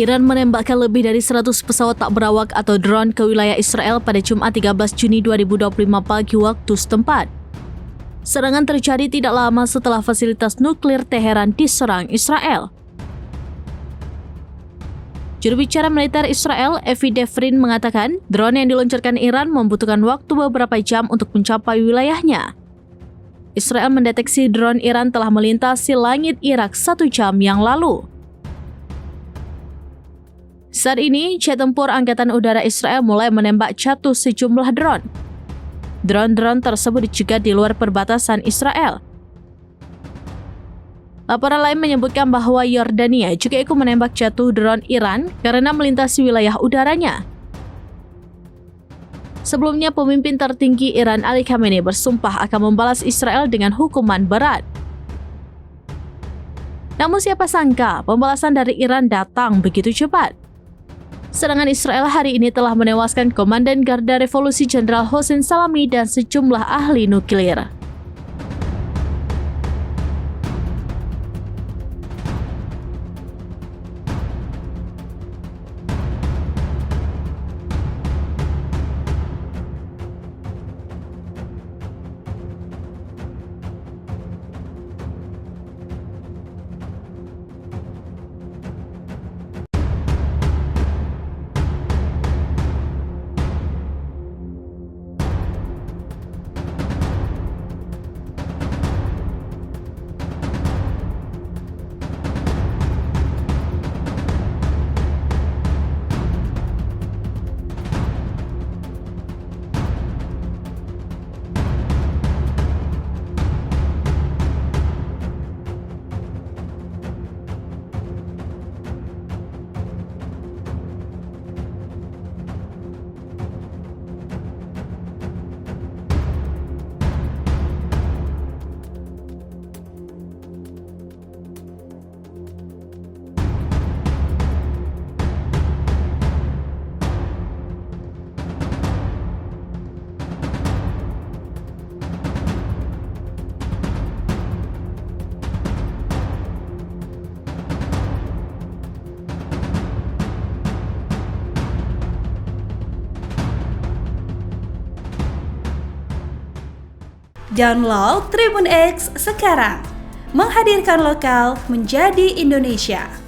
Iran menembakkan lebih dari 100 pesawat tak berawak atau drone ke wilayah Israel pada Jumat 13 Juni 2025 pagi waktu setempat. Serangan terjadi tidak lama setelah fasilitas nuklir Teheran diserang Israel. Juru bicara militer Israel, Evi Devrin, mengatakan drone yang diluncurkan Iran membutuhkan waktu beberapa jam untuk mencapai wilayahnya. Israel mendeteksi drone Iran telah melintasi langit Irak 1 jam yang lalu. Saat ini, jet tempur Angkatan Udara Israel mulai menembak jatuh sejumlah drone. Drone-drone tersebut dicegat di luar perbatasan Israel. Laporan lain menyebutkan bahwa Yordania juga ikut menembak jatuh drone Iran karena melintasi wilayah udaranya. Sebelumnya, pemimpin tertinggi Iran Ali Khamenei bersumpah akan membalas Israel dengan hukuman berat. Namun siapa sangka pembalasan dari Iran datang begitu cepat. Serangan Israel hari ini telah menewaskan Komandan Garda Revolusi Jenderal Hossein Salami dan sejumlah ahli nuklir. Download Tribun X sekarang, menghadirkan lokal menjadi Indonesia.